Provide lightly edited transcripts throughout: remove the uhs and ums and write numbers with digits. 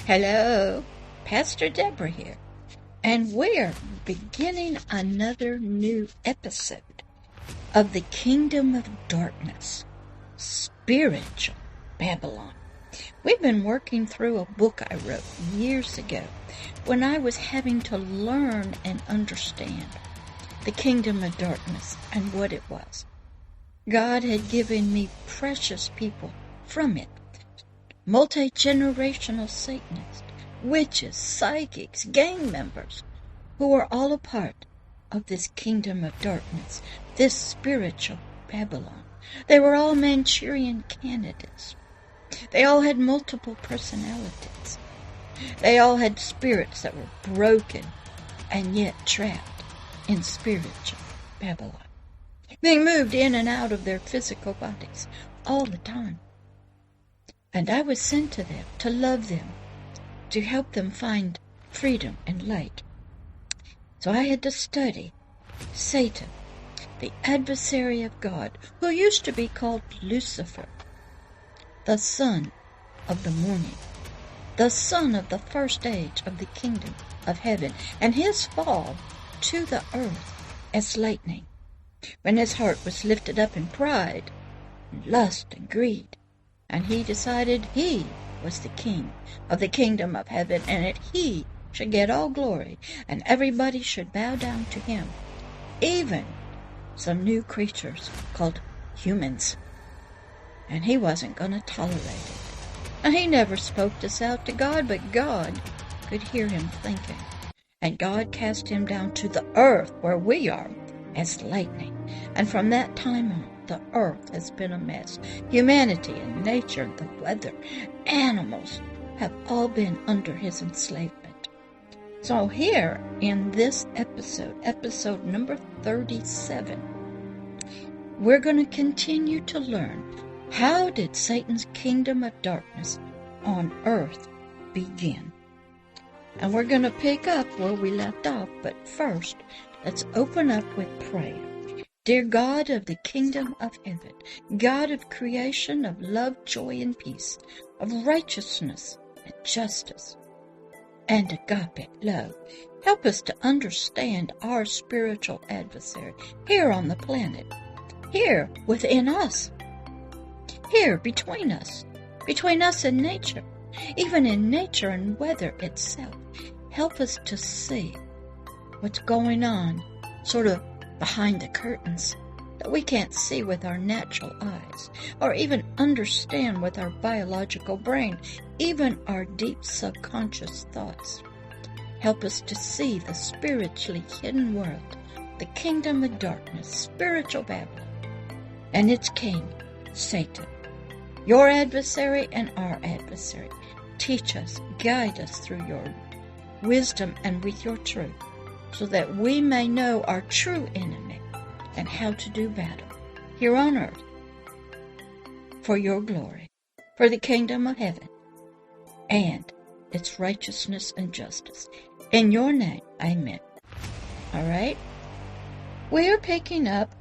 Hello, Pastor Deborah here, and we're beginning another new episode of the Kingdom of Darkness, Spiritual Babylon. We've been working through a book I wrote years ago when I was having to learn and understand the Kingdom of Darkness and what it was. God had given me precious people from it. Multi-generational Satanists, witches, psychics, gang members, who are all a part of this kingdom of darkness, this spiritual Babylon. They were all Manchurian candidates. They all had multiple personalities. They all had spirits that were broken and yet trapped in spiritual Babylon, being moved in and out of their physical bodies all the time. And I was sent to them, to love them, to help them find freedom and light. So I had to study Satan, the adversary of God, who used to be called Lucifer, the son of the morning, the son of the first age of the kingdom of heaven, and his fall to the earth as lightning, when his heart was lifted up in pride, and lust, and greed. And he decided he was the king of the kingdom of heaven, and that he should get all glory, and everybody should bow down to him, even some new creatures called humans. And he wasn't going to tolerate it. And he never spoke this out to God, but God could hear him thinking. And God cast him down to the earth, where we are, as lightning. And from that time on, the earth has been a mess. Humanity and nature, the weather, animals have all been under his enslavement. So here in this episode number 37, we're going to continue to learn, how did Satan's kingdom of darkness on earth begin? And we're going to pick up where we left off, but first, let's open up with prayer. Dear God of the kingdom of heaven, God of creation, of love, joy, and peace, of righteousness and justice, and agape love, help us to understand our spiritual adversary here on the planet, here within us, here between us and nature, even in nature and weather itself. Help us to see what's going on sort of behind the curtains that we can't see with our natural eyes, or even understand with our biological brain, even our deep subconscious thoughts. Help us to see the spiritually hidden world, the kingdom of darkness, spiritual Babylon, and its king, Satan, your adversary and our adversary. Teach us, guide us through your wisdom and with your truth, so that we may know our true enemy and how to do battle here on earth for your glory, for the kingdom of heaven and its righteousness and justice. In your name, amen. All right? We are picking up,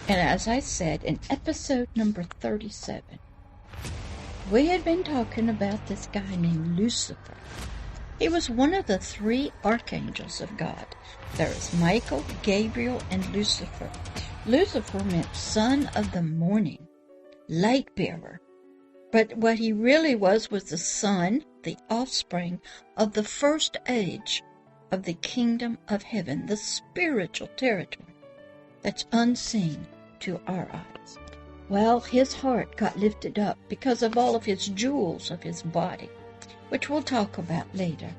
and as I said, in episode number 37, we had been talking about this guy named Lucifer. He was one of the three archangels of God. There is Michael, Gabriel, and Lucifer. Lucifer meant son of the morning, light bearer. But what he really was the son, the offspring of the first age of the kingdom of heaven, the spiritual territory that's unseen to our eyes. Well, his heart got lifted up because of all of his jewels of his body, which we'll talk about later,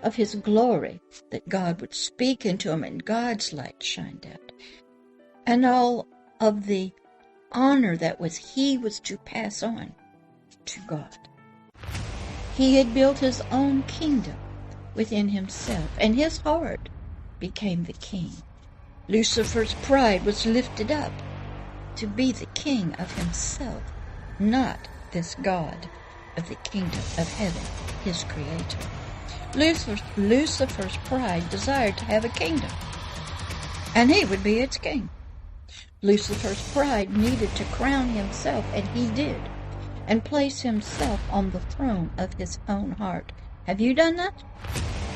of his glory that God would speak into him and God's light shined out, and all of the honor that he was to pass on to God. He had built his own kingdom within himself, and his heart became the king. Lucifer's pride was lifted up to be the king of himself, not this God of the kingdom of heaven, his creator. Lucifer's pride desired to have a kingdom, and he would be its king. Lucifer's pride needed to crown himself, and he did, and place himself on the throne of his own heart Have you done that?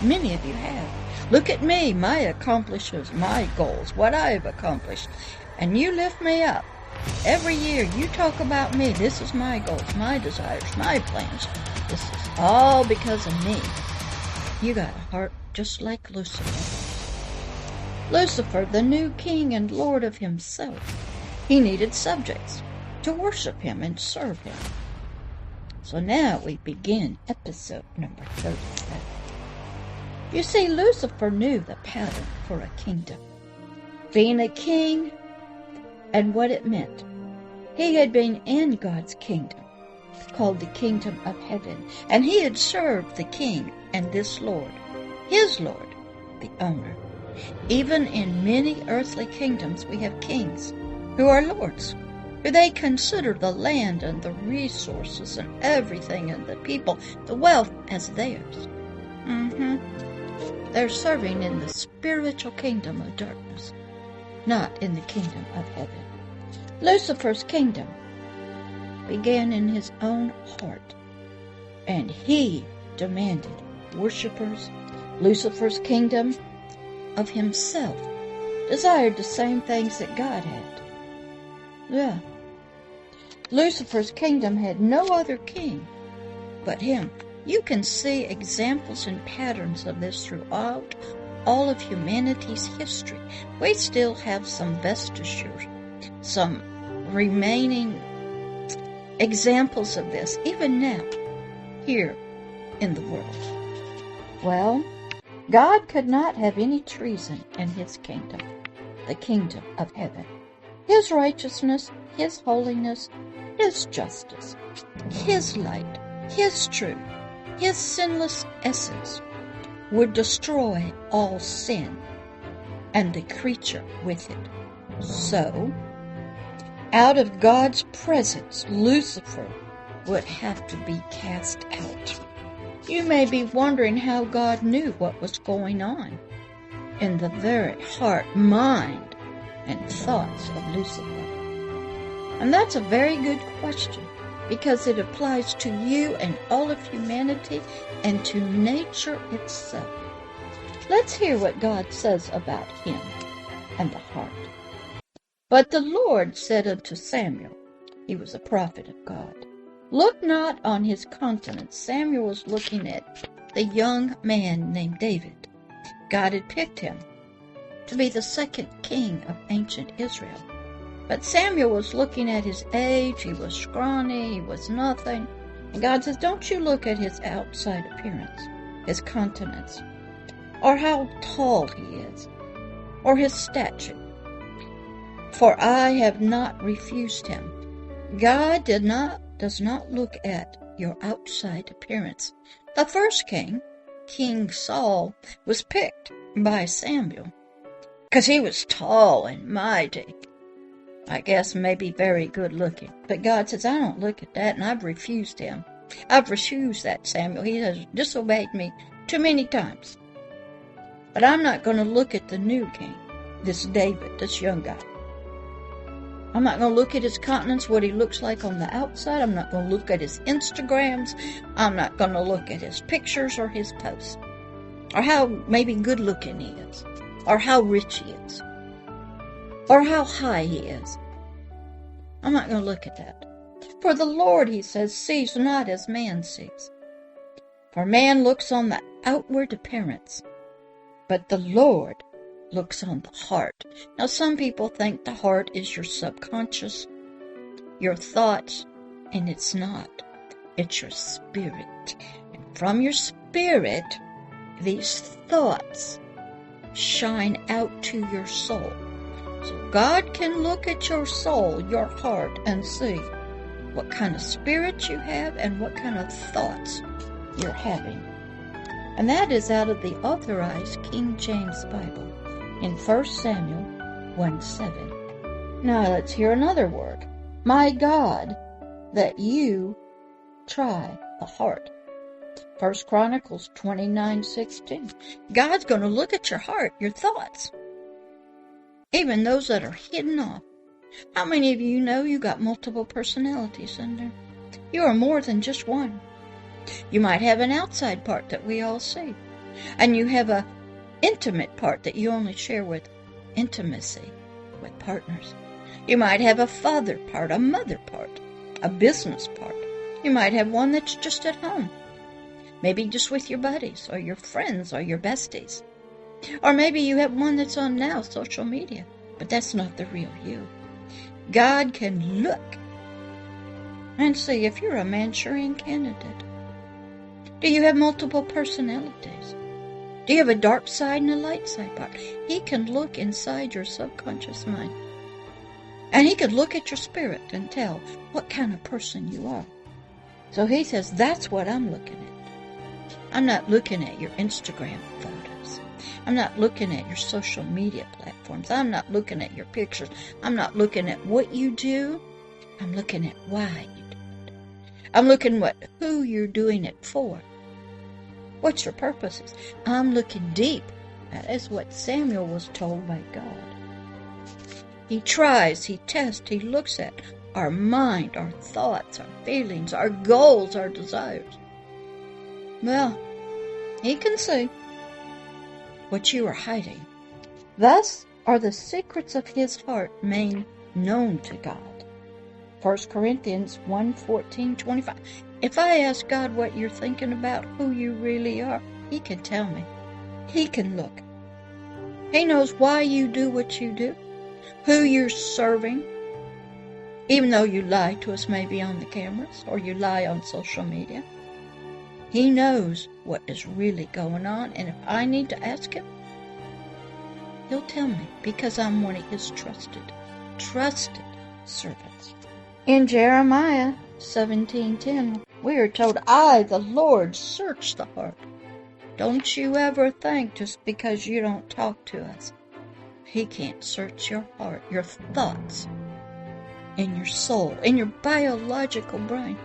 Many of you have. Look at me, my accomplishments, my goals, what I have accomplished. And you lift me up. Every year you talk about me. This is my goals, my desires, my plans. This is all because of me. You got a heart just like Lucifer. Lucifer, the new king and lord of himself. He needed subjects to worship him and serve him. So now we begin episode number 37. You see, Lucifer knew the pattern for a kingdom. Being a king and what it meant. He had been in God's kingdom, called the kingdom of heaven, and he had served the king and this Lord, his Lord, the owner. Even in many earthly kingdoms we have kings who are lords, who they consider the land and the resources and everything and the people, the wealth as theirs. They're serving in the spiritual kingdom of darkness, not in the kingdom of heaven. Lucifer's kingdom began in his own heart, and he demanded worshipers. Lucifer's kingdom of himself desired the same things that God had. Yeah. Lucifer's kingdom had no other king but him. You can see examples and patterns of this throughout all of humanity's history. We still have some vestiges, some remaining examples of this, even now, here in the world. Well, God could not have any treason in his kingdom, the kingdom of heaven. His righteousness, his holiness, his justice, his light, his truth, his sinless essence would destroy all sin and the creature with it. So, out of God's presence, Lucifer would have to be cast out. You may be wondering how God knew what was going on in the very heart, mind, and thoughts of Lucifer. And that's a very good question, because it applies to you and all of humanity and to nature itself. Let's hear what God says about him and the heart. But the Lord said unto Samuel, he was a prophet of God, look not on his countenance. Samuel was looking at the young man named David. God had picked him to be the second king of ancient Israel. But Samuel was looking at his age. He was scrawny. He was nothing. And God says, don't you look at his outside appearance, his countenance, or how tall he is, or his stature. For I have not refused him. God does not look at your outside appearance. The first king, King Saul, was picked by Samuel because he was tall and mighty. I guess maybe very good looking. But God says, I don't look at that, and I've refused him. I've refused that Samuel. He has disobeyed me too many times. But I'm not going to look at the new king, this David, this young guy. I'm not going to look at his countenance, what he looks like on the outside. I'm not going to look at his Instagrams. I'm not going to look at his pictures or his posts, or how maybe good looking he is, or how rich he is, or how high he is. I'm not going to look at that. For the Lord, he says, sees not as man sees. For man looks on the outward appearance, but the Lord looks on the heart. Now, some people think the heart is your subconscious, your thoughts, and it's not. It's your spirit. And from your spirit, these thoughts shine out to your soul. So God can look at your soul, your heart, and see what kind of spirit you have and what kind of thoughts you're having. And that is out of the Authorized King James Bible in 1 Samuel 1:7. Now let's hear another word. My God, that you try the heart. 1 Chronicles 29:16. God's going to look at your heart, your thoughts, even those that are hidden off. How many of you know you got multiple personalities in there? You are more than just one. You might have an outside part that we all see. And you have a intimate part that you only share with intimacy with partners. You might have a father part, a mother part, a business part. You might have one that's just at home. Maybe just with your buddies or your friends or your besties. Or maybe you have one that's on now, social media. But that's not the real you. God can look and see if you're a Manchurian candidate. Do you have multiple personalities? Do you have a dark side and a light side part? He can look inside your subconscious mind. And he could look at your spirit and tell what kind of person you are. So he says, that's what I'm looking at. I'm not looking at your Instagram photos. I'm not looking at your social media platforms. I'm not looking at your pictures. I'm not looking at what you do. I'm looking at why you do it. I'm looking at who you're doing it for. What's your purposes? I'm looking deep. That is what Samuel was told by God. He tries, he tests, he looks at our mind, our thoughts, our feelings, our goals, our desires. Well, he can see what you are hiding. Thus are the secrets of his heart made known to God. 1 Corinthians 1:14-25. If I ask God what you're thinking about, who you really are, he can tell me. He can look. He knows why you do what you do, who you're serving, even though you lie to us maybe on the cameras or you lie on social media. He knows what is really going on, and if I need to ask him, he'll tell me because I'm one of his trusted servants. In Jeremiah 17:10, we are told, I, the Lord, search the heart. Don't you ever think just because you don't talk to us, he can't search your heart, your thoughts, in your soul, in your biological brain.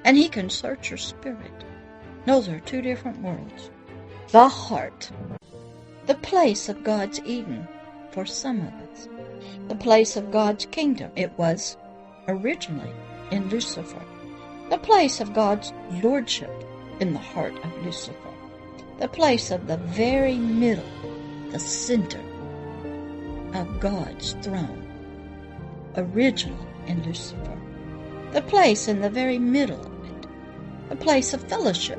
And he can search your spirit. Those are two different worlds. The heart, the place of God's Eden for some of us. The place of God's kingdom. It was originally in Lucifer. The place of God's lordship in the heart of Lucifer. The place of the very middle, the center of God's throne. Original in Lucifer. The place in the very middle of it. A place of fellowship.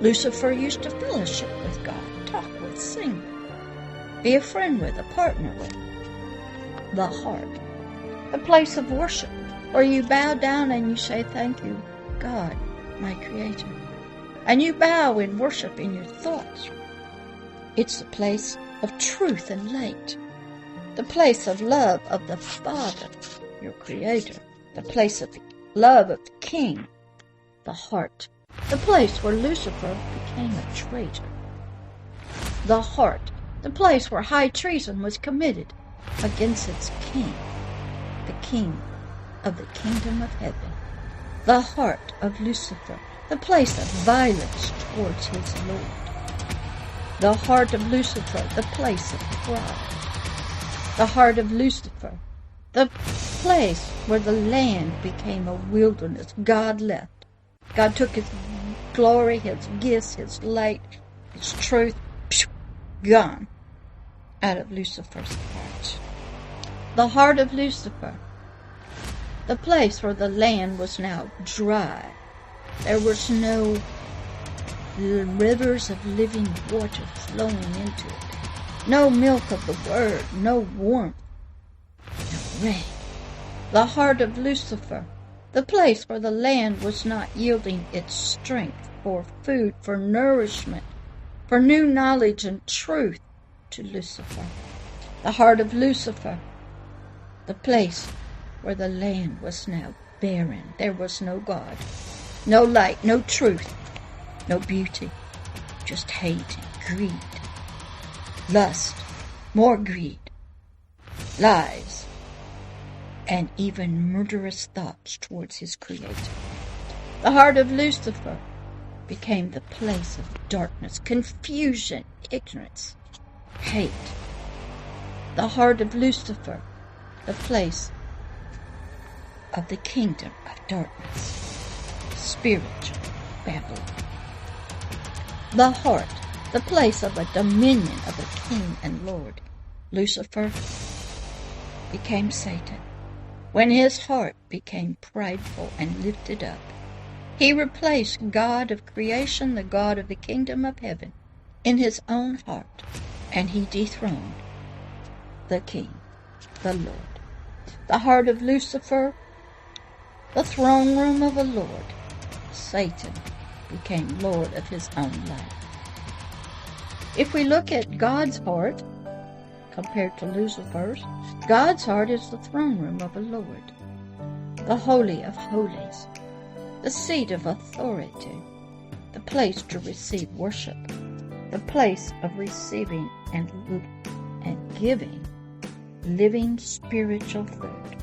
Lucifer used to fellowship with God, talk with, sing with, be a friend with, a partner with. The heart. The place of worship, where you bow down and you say, thank you, God, my Creator. And you bow in worship in your thoughts. It's the place of truth and light. The place of love of the Father, your Creator. The place of the love of the King, the heart. The place where Lucifer became a traitor. The heart. The place where high treason was committed against its king, the king of the kingdom of heaven. The heart of Lucifer, the place of violence towards his Lord. The heart of Lucifer, the place of pride. The heart of Lucifer, the place where the land became a wilderness. God left. God took his glory, his gifts, his light, his truth, gone out of Lucifer's heart. The heart of Lucifer, the place where the land was now dry. There was no rivers of living water flowing into it. No milk of the word, no warmth, no rain. The heart of Lucifer, the place where the land was not yielding its strength for food, for nourishment, for new knowledge and truth to Lucifer. The heart of Lucifer, the place where the land was now barren. There was no God, no light, no truth, no beauty, just hate and greed, lust, more greed, lies, and even murderous thoughts towards his Creator. The heart of Lucifer became the place of darkness, confusion, ignorance, hate. The heart of Lucifer, the place of the kingdom of darkness, spiritual, Babylon. The heart, the place of a dominion of a king and lord. Lucifer became Satan. When his heart became prideful and lifted up, he replaced God of creation, the God of the kingdom of heaven, in his own heart, and he dethroned the King, the Lord. The heart of Lucifer, the throne room of a Lord. Satan became Lord of his own life. If we look at God's heart, compared to Lucifer's, God's heart is the throne room of a Lord, the Holy of Holies, the seat of authority, the place to receive worship, the place of receiving and giving living spiritual food.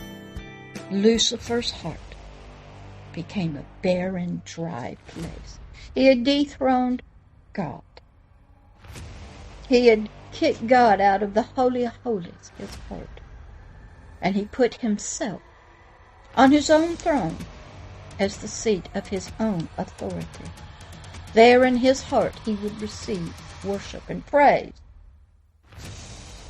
Lucifer's heart became a barren, dry place. He had dethroned God. He had kicked God out of the Holy of Holies, his heart, and he put himself on his own throne as the seat of his own authority. There in his heart he would receive worship and praise,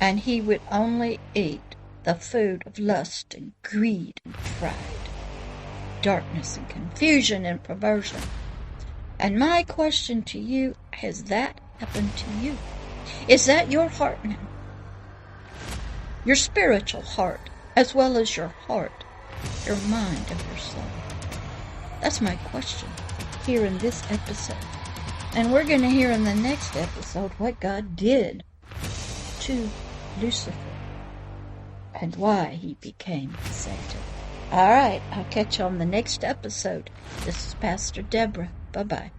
and he would only eat the food of lust and greed and pride, darkness and confusion and perversion. And my question to you, has that happened to you? Is that your heart now? Your spiritual heart, as well as your heart, your mind, and your soul. That's my question here in this episode. And we're going to hear in the next episode what God did to Lucifer and why he became Satan. All right, I'll catch you on the next episode. This is Pastor Deborah. Bye-bye.